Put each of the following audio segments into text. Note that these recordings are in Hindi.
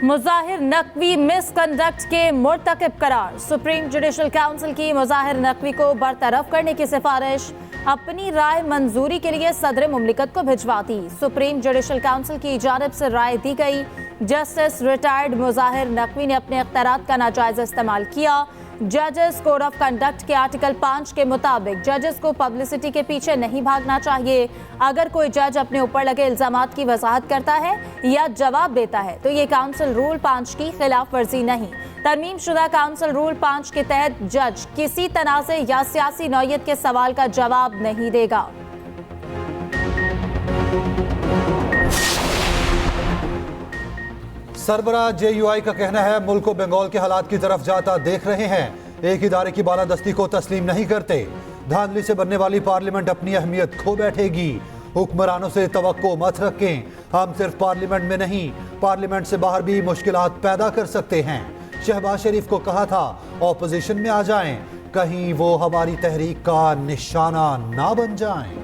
मुजाहिर नकवी मिसकंडक्ट के मुर्तकिब करार। सुप्रीम जुडिशल काउंसिल की मुजाहिर नकवी को बरतरफ करने की सिफारिश। अपनी राय मंजूरी के लिए सदर मुमलिकत को भिजवा दी। सुप्रीम जुडिशल काउंसिल की जानिब से राय दी गई। जस्टिस रिटायर्ड मुजाहिर नकवी ने अपने इख्तियारात का नाजायज इस्तेमाल किया। जजेस कोड ऑफ कंडक्ट के आर्टिकल 5 के मुताबिक जजेस को पब्लिसिटी के पीछे नहीं भागना चाहिए। अगर कोई जज अपने ऊपर लगे इल्जामात की वजाहत करता है या जवाब देता है तो ये काउंसिल रूल 5 की खिलाफ वर्जी नहीं। तरमीम शुदा काउंसिल रूल 5 के तहत जज किसी तनाज़े या सियासी नौयत के सवाल का जवाब नहीं देगा। सरबराह JUI का कहना है मुल्क को बंगाल के हालात की तरफ जाता देख रहे हैं। एक इदारे की बालादस्ती को तस्लीम नहीं करते। धांधली से बनने वाली पार्लियामेंट अपनी अहमियत खो बैठेगी। हुक्मरानों से तवक्को मत रखें। हम सिर्फ पार्लियामेंट में नहीं पार्लियामेंट से बाहर भी मुश्किलात पैदा कर सकते हैं। शहबाज शरीफ को कहा था ऑपोजिशन में आ जाएं, कहीं वो हमारी तहरीक का निशाना ना बन जाएं।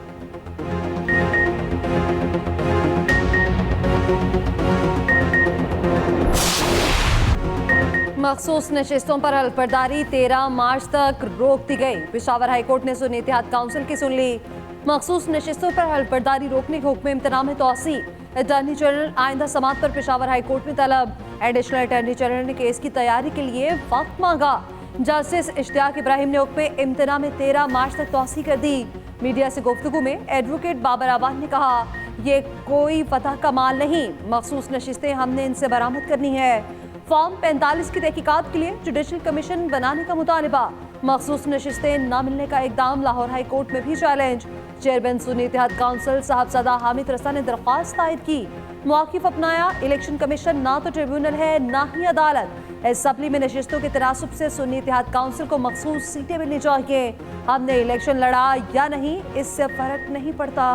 मखसूस नशिस्तों पर हल्फबर्दारी 13 मार्च तक रोक दी गई। पेशावर हाईकोर्ट ने सुन्नी इत्तेहाद काउंसिल की सुन ली। मखसूस नशिस्तों पर हल्फबर्दारी रोकने के हुक्म इम्तना में तोसी। अटॉर्नी जनरल आइंदा समात पर पेशावर हाईकोर्ट में तलब। एडिशनल अटॉर्नी जनरल ने केस की तैयारी के लिए वक्त मांगा। जस्टिस इश्तियाक इब्राहिम ने हुक्म इम्तना में 13 मार्च तक तोसी कर दी। मीडिया से गुफ्तगू में एडवोकेट बाबर आबाद ने कहा ये कोई फतह का माल नहीं, मखसूस नशिस्तें हमने इनसे बरामद करनी है। फॉर्म 45 की तहकीकात के लिए जुडिशल कमीशन बनाने का मुतालिबा। मखसूस नशिस्तें न मिलने का इकदाम लाहौर हाई कोर्ट में भी challenge. Chairman Sunni Ittehad Council Sahibzada Hamid Raza ने दरख्वास्त दायर की। मौक़िफ़ अपनाया इलेक्शन कमीशन ना तो ट्रिब्यूनल है ना ही अदालत। असेंबली में नशिस्तों के तनासुब से सुन्नी इत्तेहाद काउंसिल को मखसूस सीटें मिलनी चाहिए। हमने इलेक्शन लड़ा या नहीं इससे फर्क नहीं पड़ता।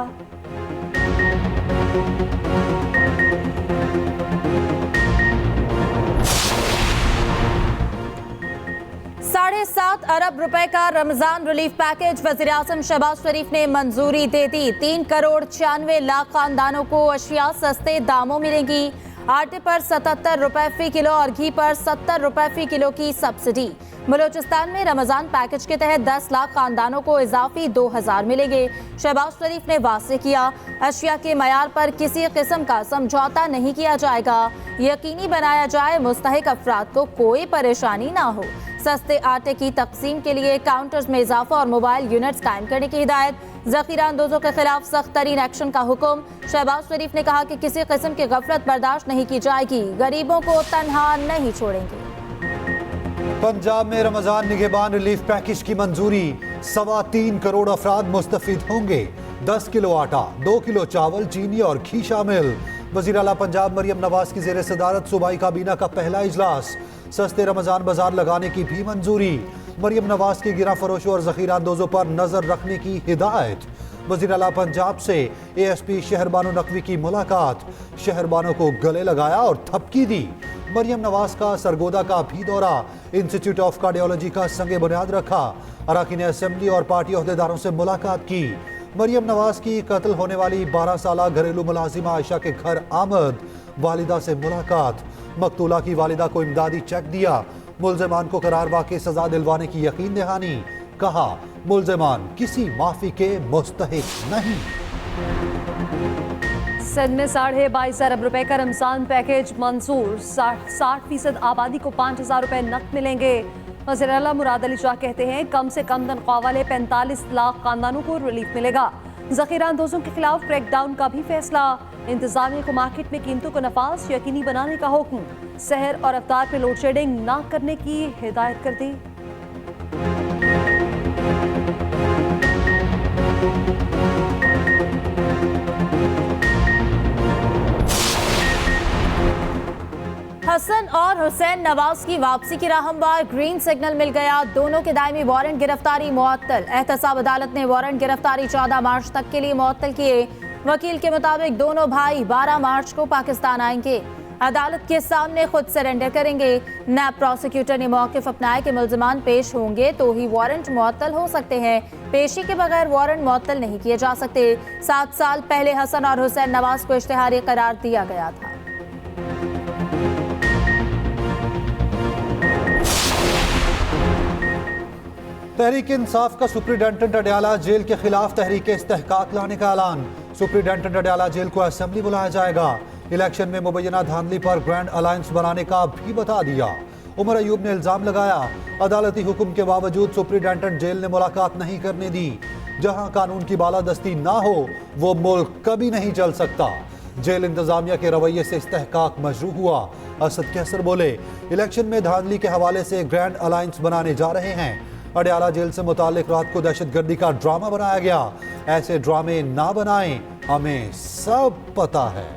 7.5 अरब रुपए का रमजान रिलीफ पैकेज वज़ीर-ए-आज़म शहबाज शरीफ ने मंजूरी दे दी। 3 करोड़ 96 लाख खानदानों को अशिया सस्ते दामों मिलेंगी। आटे पर 77 रुपए फी किलो और घी पर 70 रुपए फी किलो की सब्सिडी। बलोचिस्तान में रमजान पैकेज के तहत 10 लाख खानदानों को इजाफी 2000 मिलेंगे। शहबाज शरीफ ने वाज़ेह किया अशिया के मयार पर किसी किस्म का समझौता नहीं किया जाएगा। यकीनी बनाया जाए मुस्तहिक अफराद को कोई परेशानी ना हो। सस्ते आटे की तकसीम के लिए काउंटर्स में इजाफा और मोबाइल यूनिट्स कायम करने की हिदायत। ज़ख़ीरा अंदोज़ों के खिलाफ सख्त तरीन एक्शन का हुक्म। शहबाज शरीफ ने कहा कि किसी किस्म की गफलत बर्दाश्त नहीं की जाएगी। गरीबों को तन्हा नहीं छोड़ेंगे। पंजाब में रमजान निगहबान रिलीफ पैकेज की मंजूरी। 3.25 करोड़ अफराद मुस्तफिद होंगे। 10 किलो आटा, 2 किलो चावल, चीनी और घी शामिल। वज़ीर आला पंजाब मरियम नवाज की ज़ेर सदारत सूबाई काबीना का पहला इजलास। सस्ते रमजान बाजार लगाने की भी मंजूरी। मरियम नवाज की गिरा फरोशों और ज़ख़ीरा अंदोज़ों पर नजर रखने की हिदायत। वज़ीर आला पंजाब से ASP शहरबानो नकवी की मुलाकात। शहरबानों को गले लगाया और थपकी दी। मरियम नवाज का सरगोदा का भी दौरा। इंस्टीट्यूट ऑफ कार्डियोलॉजी का संगे बुनियाद रखा। अरकान असेंबली और पार्टी अहदेदारों से मुलाकात की। मरियम नवाज की कत्ल होने वाली 12 साला घरेलू मुलाजिमा आयशा के घर आमद। वालिदा से मुलाकात। मकतूला की वालिदा को इमदादी चेक दिया। मुल्ज़िमान को करार वाक़ई सजा दिलवाने की यकीन दहानी। कहा मुल्ज़िमान किसी माफी के मुस्तहिक नहीं। सिंध में 22.5 अरब रुपए का रमजान पैकेज मंजूर। 60% आबादी को 5000 रुपए नकद मिलेंगे। वज़ीर आला मुराद अली शाह कहते हैं कम से कम तनख्वाह वाले 45 लाख खानदानों को रिलीफ मिलेगा। ज़ख़ीरा अंदोज़ों के खिलाफ क्रैकडाउन का भी फैसला। इंतज़ामिया को मार्केट में कीमतों को नफाज यकीनी बनाने का हुक्म। सहर और अफ्तार पर लोड शेडिंग न करने की हिदायत कर दी। हसन और हुसैन नवाज की वापसी की राह हमवार। ग्रीन सिग्नल मिल गया। दोनों के दायमी वारंट गिरफ्तारी मुअत्तल। एहतसाब अदालत ने वारंट गिरफ्तारी 14 मार्च तक के लिए मुअत्तल किए। वकील के मुताबिक दोनों भाई 12 मार्च को पाकिस्तान आएंगे। अदालत के सामने खुद सरेंडर करेंगे। नैब प्रोसिक्यूटर ने मौक़िफ़ अपनाया कि मुल्ज़िमान पेश होंगे तो ही वारंट मुअत्तल हो सकते हैं। पेशी के बगैर वारंट मुअत्तल नहीं किए जा सकते। 7 साल पहले हसन और हुसैन नवाज को इश्तिहारी करार दिया गया था। तहरीक इंसाफ का सुप्रिंटेंडेंट अडयाला जेल के खिलाफ तहरीक इस्तेहकाक लाने का ऐलान। सुप्रिंटेंडेंट अडयाला जेल को असेंबली बुलाया जाएगा। इलेक्शन में मुबैना धांधली पर ग्रैंड अलायंस बनाने का भी बता दिया। उमर अयूब ने इल्जाम लगाया, अदालती हुक्म के बावजूद सुप्रिंटेंडेंट जेल ने मुलाकात नहीं करने दी। जहां कानून की बालादस्ती ना हो वो मुल्क कभी नहीं चल सकता। जेल इंतजामिया के रवैये से इस्तेहकाक मजरूह हुआ। असद कैसर बोले, इलेक्शन में धांधली के हवाले से ग्रैंड अलायंस बनाने जा रहे हैं। अडयाला जेल से मुताल्लिक रात को दहशतगर्दी का ड्रामा बनाया गया। ऐसे ड्रामे ना बनाएं, हमें सब पता है।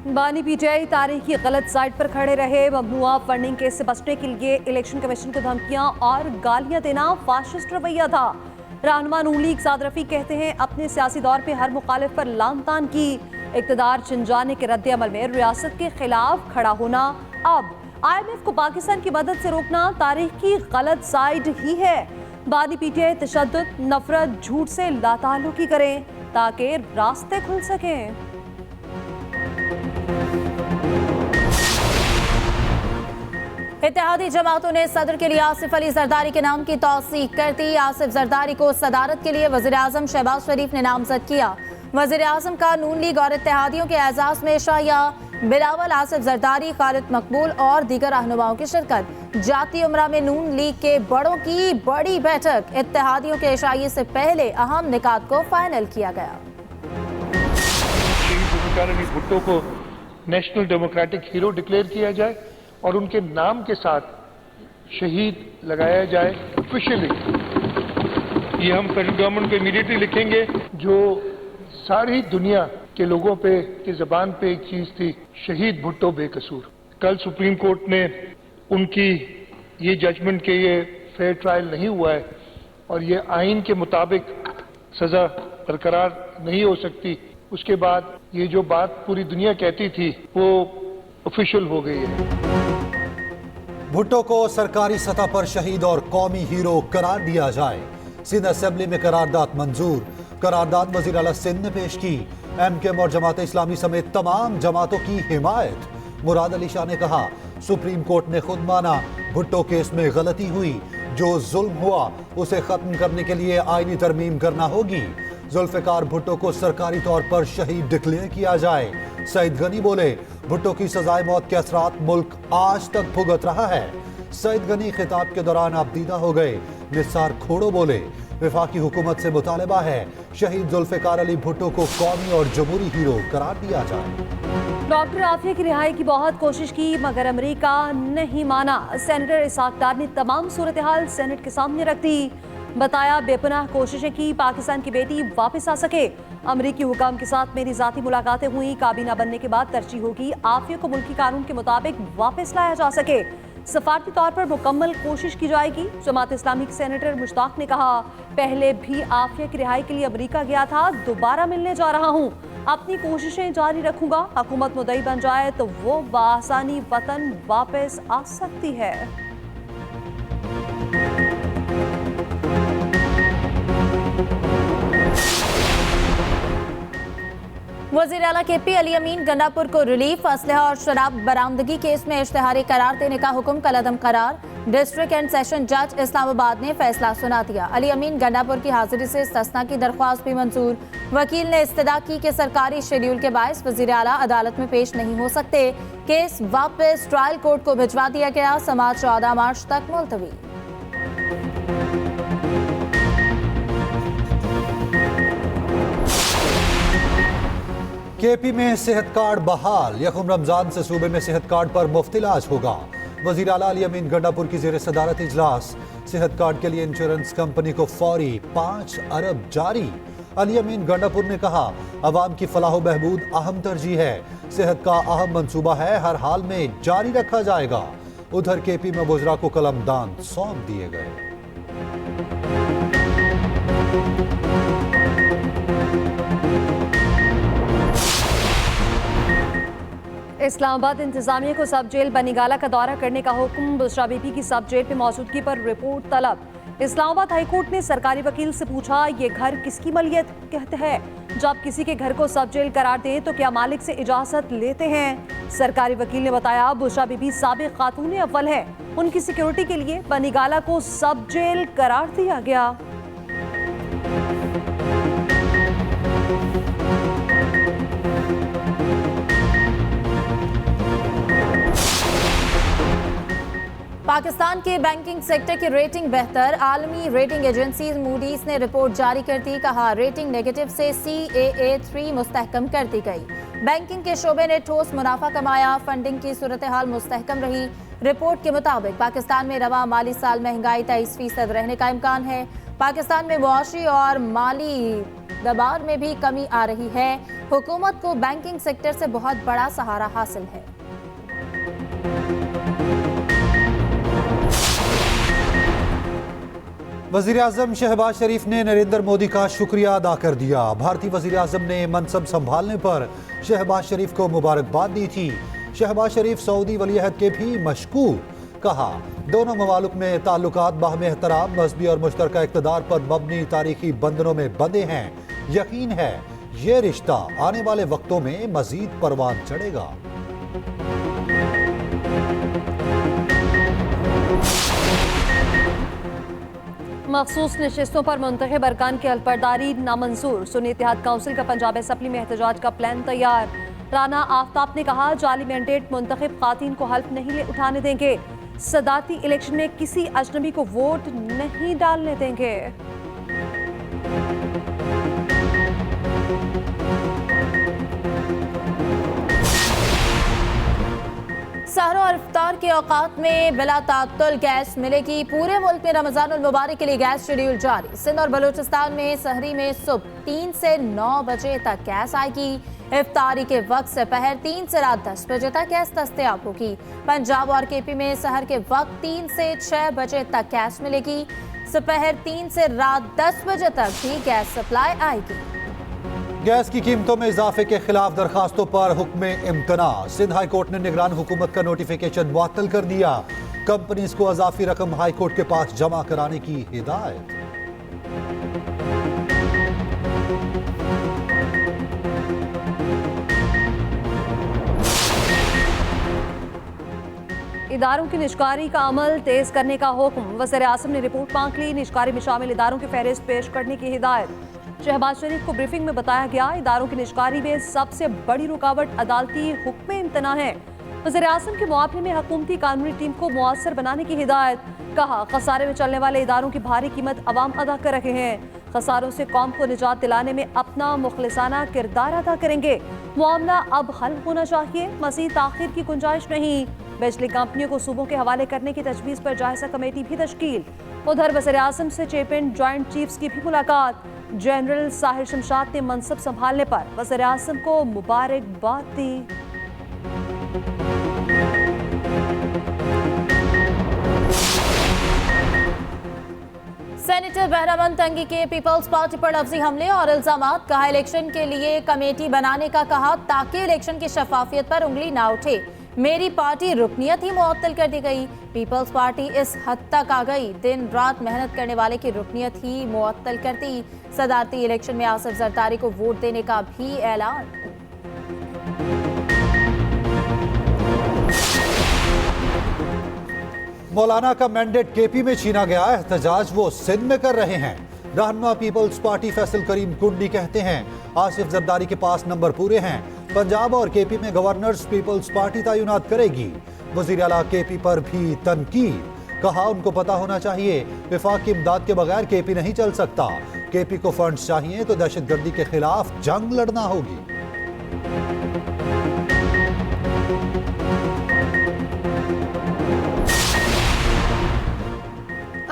बानी पीटीआई तारीख की गलत साइट पर खड़े रहे। ममनुआ फंडिंग केस से बचने के लिए इलेक्शन कमीशन को धमकियां और गालियां देना फाशिस्ट रवैया था। रहनुमा नून लीग साद रफीक कहते हैं, अपने सियासी दौर पे हर मुखालिफ पर लान तान की। इक़्तिदार छिन जाने के रद्द अमल में रियासत के खिलाफ खड़ा होना, अब IMF को पाकिस्तान की मदद से रोकना तारीख की गलत साइड ही है। बानी पीटीआई तशद्दुद, नफरत, झूठ से लाताल्लुकी करें ताकि रास्ते खुल सकें। इत्तेहादी जमातों ने सदर के लिए आसिफ अली जरदारी के नाम की तौसीक कर दी। आसिफ जरदारी को सदारत के लिए वज़ीर आज़म शहबाज शरीफ ने नामजद किया। वज़ीर आज़म का नून लीग और इत्तेहादियों के एजाज में शाया। बिलावल, आसिफ जरदारी, खालिद मकबूल और दीगर रहनुमाओं की शिरकत। जाती उमरा में नून लीग के बड़ों की बड़ी बैठक। इत्तेहादियों के इशाइये से पहले अहम निकात को फाइनल किया गया। भुट्टो को नेशनल डेमोक्रेटिक हीरो डिक्लेयर किया जाए और उनके नाम के साथ शहीद लगाया जाए ऑफिशियली। ये हम फेडरल गवर्नमेंट को इमीडिएटली लिखेंगे। जो सारी दुनिया के लोगों पे की जबान पे एक चीज थी, शहीद भुट्टो बेकसूर। कल सुप्रीम कोर्ट ने उनकी ये जजमेंट के ये फेयर ट्रायल नहीं हुआ है और ये आइन के मुताबिक सजा बरकरार नहीं हो सकती। उसके बाद ये जो बात पूरी दुनिया कहती थी वो ऑफिशियल हो गई है। भुट्टो को सरकारी सतह पर शहीद और कौमी हीरो करार दिया जाए। सिंध असेंबली में करारदाद मंजूर। करारदाद वज़ीर आला सिंध ने पेश की। MKM और जमात इस्लामी समेत तमाम जमातों की हिमायत। मुराद अली शाह ने कहा, सुप्रीम कोर्ट ने खुद माना भुट्टो केस में गलती हुई। जो जुल्म हुआ उसे खत्म करने के लिए आईनी तरमीम करना होगी। जुल्फिकार भुट्टो को सरकारी तौर पर शहीद डिक्लेयर किया जाए। सईद गनी बोले, भुट्टो की सजाए मौत के असरात मुल्क आज तक भुगत रहा है। सईद गनी खिताब के दौरान आपदीदा हो गए। निसार खोड़ो बोले, वफाकी हुकूमत से मुतालबा है शहीद जुल्फिकार अली भुट्टो को कौमी और जमहूरी हीरो करार दिया जाए। डॉक्टर आफिया की रिहाई की बहुत कोशिश की मगर अमेरिका नहीं माना। सेनेटर इसाक डार ने तमाम सूरत हाल सेनेट के सामने रख दी। बताया, बेपनाह कोशिशें की पाकिस्तान की बेटी वापस आ सके। अमरीकी हुकाम के साथ मेरी जाती मुलाकातें हुई। काबीना बनने के बाद तरजीह होगी आफिया को मुल्की कानून के मुताबिक वापस लाया जा सके। सफारती तौर पर मुकम्मल कोशिश की जाएगी। जमात इस्लामी के सेनेटर मुश्ताक ने कहा, पहले भी आफिया की रिहाई के लिए अमेरिका गया था, दोबारा मिलने जा रहा हूँ। अपनी कोशिशें जारी रखूंगा। हुकूमत मुद्दई बन जाए तो वो बासानी वतन वापस आ सकती है। वज़ीर आला KP अली अमीन गंडापुर को रिलीफ। असलहा और शराब बरामदगी केस में इश्तिहारी करार देने का हुक्म कलअदम करार। डिस्ट्रिक्ट एंड सेशन जज इस्लामाबाद ने फैसला सुना दिया। अली अमीन गंडापुर की हाजिरी से इस्तिस्ना की दरख्वास्त भी मंजूर। वकील ने इस्तदा की कि सरकारी शेड्यूल के बायस वज़ीर आला अदालत में पेश नहीं हो सकते। केस वापस ट्रायल कोर्ट को भिजवा दिया गया। समाअत 14 मार्च तक मुलतवी। KP में सेहत कार्ड बहाल। यकम रमजान से सूबे में सेहत कार्ड पर मुफ्त इलाज होगा। वज़ीर आला अली अमीन गंडापुर की ज़ेर सदारत इजलास। सेहत कार्ड के लिए इंश्योरेंस कंपनी को फौरी 5 अरब जारी। अली अमीन गंडापुर ने कहा, अवाम की फलाह बहबूद अहम तरजीह है। सेहत का अहम मंसूबा है, हर हाल में जारी रखा जाएगा। उधर KP में वज़रा को कलमदान सौंप दिए गए। इस्लामाबाद इंतजामिया को सब जेल बनीगाला का दौरा करने का हुक्म। बुशरा बीबी की सब जेल में मौजूदगी पर रिपोर्ट तलब। इस्लामाबाद हाईकोर्ट ने सरकारी वकील से पूछा, ये घर किसकी मलियत कहते हैं? जब किसी के घर को सब जेल करार दें तो क्या मालिक से इजाजत लेते हैं? सरकारी वकील ने बताया, बुशरा बीबी साबिक खातून अव्वल है, उनकी सिक्योरिटी के लिए बनीगाला को सब जेल करार दिया गया। पाकिस्तान के बैंकिंग सेक्टर की रेटिंग बेहतर, आलमी रेटिंग एजेंसी मूडीज ने रिपोर्ट जारी कर दी। कहा, रेटिंग नेगेटिव से CAA3 मुस्तहकम कर दी गई। बैंकिंग के शोबे ने ठोस मुनाफा कमाया, फंडिंग की सूरत हाल मुस्तहकम रही। रिपोर्ट के मुताबिक पाकिस्तान में रवा माली साल महंगाई 23% रहने का इम्कान है। पाकिस्तान में मुआशी और माली दबाव में भी कमी आ रही है। हुकूमत को बैंकिंग सेक्टर से बहुत बड़ा सहारा हासिल है। वजीर आजम शहबाज शरीफ ने नरेंद्र मोदी का शुक्रिया अदा कर दिया। भारतीय वजीर आजम ने मनसब संभालने पर शहबाज शरीफ को मुबारकबाद दी थी। शहबाज शरीफ सऊदी वलीअहद के भी मशकूर। कहा, दोनों ममालिक में ताल्लुकात बाहम एहतराम, मजहबी और मुश्तरका इक़्तिदार पर मबनी तारीखी बंधनों में बंधे हैं। यकीन है ये रिश्ता आने वाले वक्तों में मजीद परवान चढ़ेगा। मखसूस नशिस्तों पर मुंतखब अरकान की हल्फबरदारी नामंजूर, सुन्नी इत्तेहाद काउंसिल का पंजाब असेंबली में एहतजाज का प्लान तैयार। राना आफ्ताब ने कहा, जाली मैंडेट मुंतखब खातीन को हल्फ नहीं उठाने देंगे। सदारती इलेक्शन में किसी अजनबी को वोट नहीं डालने देंगे। सहर और इफ्तार के औकात में बिला तात्तुल गैस मिलेगी। पूरे मुल्क में रमजानुल मुबारक के लिए गैस शेड्यूल जारी। सिंध और बलूचिस्तान में सहरी में सुबह 3 से 9 बजे तक गैस आएगी। इफ्तारी के वक्त से पहर 3 से रात 10 बजे तक गैस दस्तयाब होगी। पंजाब और KP में सहर के वक्त 3 से 6 बजे तक गैस मिलेगी। दोपहर 3 से रात 10 बजे तक भी गैस सप्लाई आएगी। गैस की कीमतों में इजाफे के खिलाफ दरखास्तों पर हुक्म इम्तना। सिंध हाई कोर्ट ने निगरान हुकूमत का नोटिफिकेशन मुअत्तल कर दिया। कंपनीज को इजाफी रकम हाई कोर्ट के पास जमा कराने की हिदायत। इदारों की निष्कारी का अमल तेज करने का हुक्म। वज़ीर आज़म ने रिपोर्ट मांग ली। निष्कारी में शामिल इदारों की फहरिस्त पेश करने की हिदायत। शहबाज शरीफ को ब्रीफिंग में बताया गया, इदारों की निष्कारी में सबसे बड़ी रुकावट अदालती हुक्म इम्तना है। वज़ीर आज़म के मुआवजे में हुकूमती कानूनी टीम को मुअस्सर बनाने की हिदायत। कहा, खसारे में चलने वाले इदारों की भारी कीमत अवाम अदा कर रहे हैं। खसारों से कौम को निजात दिलाने में अपना मुखलिसाना किरदार अदा करेंगे। मामला अब हल होना चाहिए, मज़ीद ताख़ीर की गुंजाइश नहीं। बिजली कंपनियों को सूबों के हवाले करने की तजवीज़ पर जायजा कमेटी भी तश्कील। उधर वज़ीर आज़म से चेयरमैन जॉइंट चीफ्स की भी मुलाकात। जनरल साहिर शमशाद ने मनसब संभालने पर वज़ीर आज़म को मुबारकबाद दी। सेनेटर बहरामंद तंगी के पीपल्स पार्टी पर लफ्जी हमले और इल्जामात। कहा, इलेक्शन के लिए कमेटी बनाने का कहा ताकि इलेक्शन की शफाफियत पर उंगली ना उठे। मेरी पार्टी रुकनियत ही मुअत्तल कर दी गई। पीपल्स पार्टी इस हद तक आ गई, दिन रात मेहनत करने वाले की रुकनियत ही मुअत्तल करती। सदारती इलेक्शन में आसिफ जरदारी को वोट देने का भी ऐलान। मौलाना का मैंडेट KP में छीना गया। एहतजाज वो सिंध में कर रहे हैं। रहनुमा पीपल्स पार्टी फैसल करीम कुंडी कहते हैं, आसिफ जरदारी के पास नंबर पूरे हैं। पंजाब और KP में गवर्नर्स पीपल्स पार्टी तैनात करेगी। वज़ीर आला KP पर भी तनकीद। कहा, उनको पता होना चाहिए विफाक की इमदाद के बगैर KP नहीं चल सकता। KP को फंड्स चाहिए तो दहशतगर्दी के खिलाफ जंग लड़ना होगी।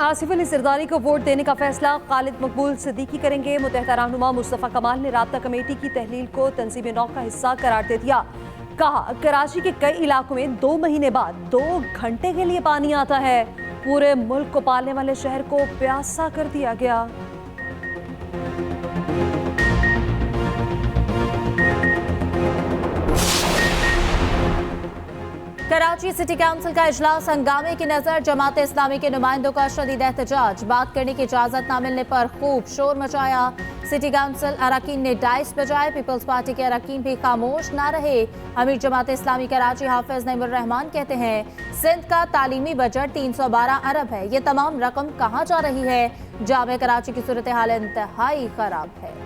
आसिफ अली जरदारी को वोट देने का फैसला खालिद मकबूल सिद्दीकी करेंगे। मुत्तहदा रहनुमा मुस्तफ़ा कमाल ने राब्ता कमेटी की तहलील को तंजीम नौ का हिस्सा करार दे दिया। कहा, कराची के कई इलाकों में 2 महीने बाद 2 घंटे के लिए पानी आता है। पूरे मुल्क को पालने वाले शहर को प्यासा कर दिया गया। कराची सिटी काउंसिल का इजलास हंगामे की नजर, जमात इस्लामी के नुमाइंदों का शदीद एहतजाज, बात करने की इजाजत न मिलने पर खूब शोर मचाया। सिटी काउंसिल अरकान ने डाइस बजाए, पीपल्स पार्टी के अरकान भी खामोश ना रहे। अमीर जमात इस्लामी कराची हाफिज नईमुर रहमान कहते हैं, सिंध का तालीमी बजट 312 अरब है, ये तमाम रकम कहाँ जा रही है? जामे कराची की सूरत हाल इंतहाई खराब है।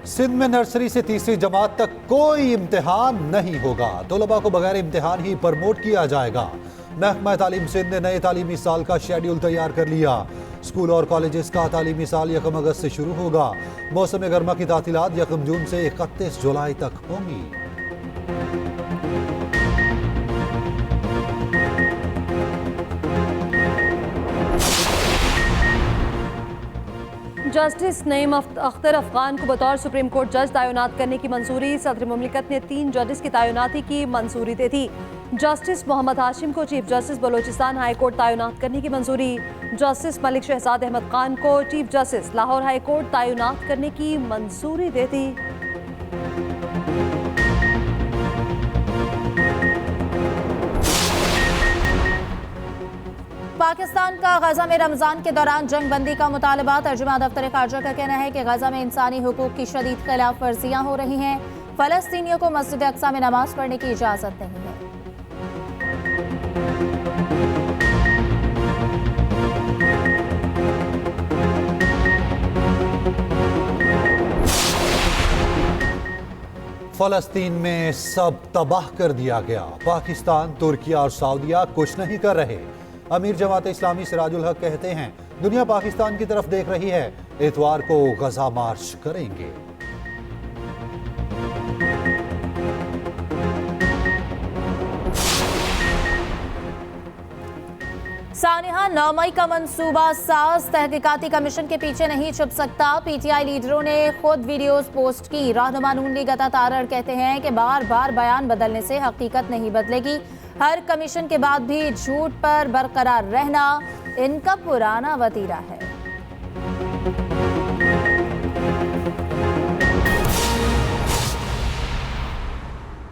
सिंध में नर्सरी से तीसरी जमात तक कोई इम्तिहान नहीं होगा। तलबा को बगैर इम्तिहान ही प्रमोट किया जाएगा। महकमा तालीम सिंध ने नए तालीमी साल का शेड्यूल तैयार कर लिया। स्कूल और कॉलेजेस का तालीमी साल 1 अगस्त से शुरू होगा। मौसम गर्मा की तातीलात 1 जून से 31 जुलाई तक होंगी। जस्टिस नईम अख्तर अफगान को बतौर सुप्रीम कोर्ट जज तैनात करने की मंजूरी। सदर मुमलिकत ने 3 जजेस की तैनाती की मंजूरी दे दी। जस्टिस मोहम्मद हाशिम को chief justice Balochistan high court तैनात करने की मंजूरी। जस्टिस मलिक शहजाद अहमद खान को chief justice Lahore high court तैनात करने की मंजूरी दे दी। पाकिस्तान का गजा में रमजान के दौरान जंग बंदी का मुतालबा। तर्जुमा दफ्तर खारजा का कहना है कि गजा में इंसानी हुकूक की शदीद खिलाफ वर्जियां हो रही हैं। फलस्तीनियों को मस्जिद अक्सा में नमाज पढ़ने की इजाजत नहीं है। फलस्तीन में सब तबाह कर दिया गया। पाकिस्तान, तुर्की और सऊदीया कुछ नहीं कर रहे। अमीर जमात इस्लामी सिराजुल हक कहते हैं, दुनिया पाकिस्तान की तरफ देख रही है, इतवार को गजा मार्च करेंगे। सानिहा, 9 मई का मंसूबा साज तहकीकाती कमीशन के पीछे नहीं छुप सकता। पीटीआई लीडरों ने खुद वीडियोस पोस्ट की। रहनुमा नून लीग अता तारड़ कहते हैं कि बार बार बयान बदलने से हकीकत नहीं बदलेगी। हर कमीशन के बाद भी झूठ पर बरकरार रहना इनका पुराना वतीरा है।